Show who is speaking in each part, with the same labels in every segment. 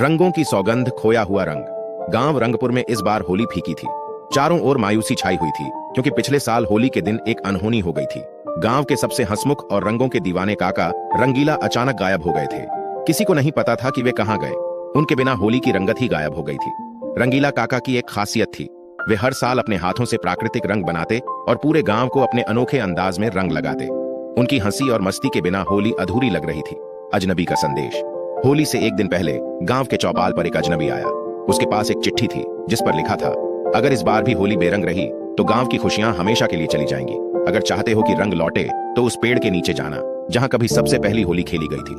Speaker 1: रंगों की सौगंध, खोया हुआ रंग। गांव रंगपुर में इस बार होली फीकी थी। चारों ओर मायूसी छाई हुई थी क्योंकि पिछले साल होली के दिन एक अनहोनी हो गई थी। गांव के सबसे हंसमुख और रंगों के दीवाने काका रंगीला अचानक गायब हो गए थे। किसी को नहीं पता था कि वे कहां गए। उनके बिना होली की रंगत ही गायब हो गई थी। रंगीला काका की एक खासियत थी, वे हर साल अपने हाथों से प्राकृतिक रंग बनाते और पूरे गांव को अपने अनोखे अंदाज में रंग लगाते। उनकी हंसी और मस्ती के बिना होली अधूरी लग रही थी। अजनबी का संदेश। होली से एक दिन पहले गांव के चौपाल पर एक अजनबी आया। उसके पास एक चिट्ठी थी जिस पर लिखा था, अगर इस बार भी होली बेरंग रही तो गांव की खुशियां हमेशा के लिए चली जाएंगी। अगर चाहते हो कि रंग लौटे तो उस पेड़ के नीचे जाना जहां कभी सबसे पहली होली खेली गई थी।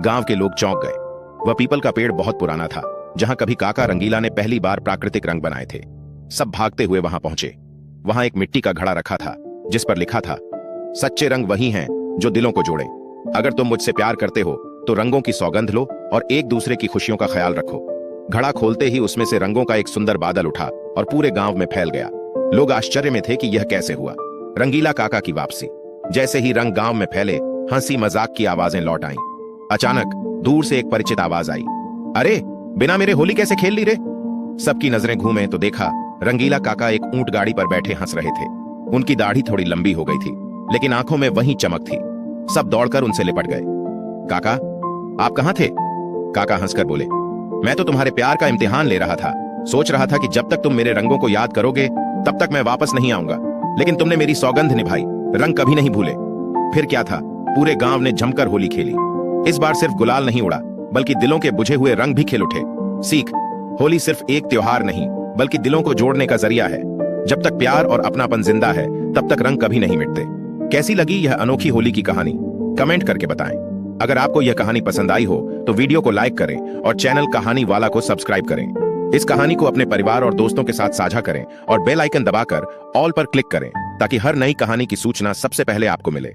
Speaker 1: गांव के लोग चौंक गए। वह पीपल का पेड़ बहुत पुराना था जहां कभी काका रंगीला ने पहली बार प्राकृतिक रंग बनाए थे। सब भागते हुए वहां पहुंचे। वहां एक मिट्टी का घड़ा रखा था जिस पर लिखा था, सच्चे रंग वही हैं जो दिलों को जोड़े। अगर तुम मुझसे प्यार करते हो तो रंगों की सौगंध लो और एक दूसरे की खुशियों का ख्याल रखो। घड़ा खोलते ही उसमें से रंगों का एक सुंदर बादल उठा और पूरे गांव में फैल गया। लोग आश्चर्य में थे कि यह कैसे हुआ। रंगीला काका की वापसी। जैसे ही रंग गांव में फैले, हंसी मजाक की आवाजें लौट आईं। अचानक दूर से एक परिचित आवाज आई, अरे बिना मेरे होली कैसे खेल ली रे। सबकी नजरें घूमे तो देखा रंगीला काका एक ऊंट गाड़ी पर बैठे हंस रहे थे। उनकी दाढ़ी थोड़ी लंबी हो गई थी लेकिन आंखों में वही चमक थी। सब दौड़कर उनसे लिपट गए। काका, आप कहां थे? काका हंसकर बोले, मैं तो तुम्हारे प्यार का इम्तिहान ले रहा था। सोच रहा था कि जब तक तुम मेरे रंगों को याद करोगे तब तक मैं वापस नहीं आऊंगा, लेकिन तुमने मेरी सौगंध निभाई, रंग कभी नहीं भूले। फिर क्या था, पूरे गांव ने जमकर होली खेली। इस बार सिर्फ गुलाल नहीं उड़ा बल्कि दिलों के बुझे हुए रंग भी खिल उठे। सीख, होली सिर्फ एक त्योहार नहीं बल्कि दिलों को जोड़ने का जरिया है। जब तक प्यार और अपनापन जिंदा है तब तक रंग कभी नहीं मिटते। कैसी लगी यह अनोखी होली की कहानी? कमेंट करके बताएं। अगर आपको यह कहानी पसंद आई हो तो वीडियो को लाइक करें और चैनल कहानी वाला को सब्सक्राइब करें। इस कहानी को अपने परिवार और दोस्तों के साथ साझा करें और बेल आइकन दबाकर ऑल पर क्लिक करें ताकि हर नई कहानी की सूचना सबसे पहले आपको मिले।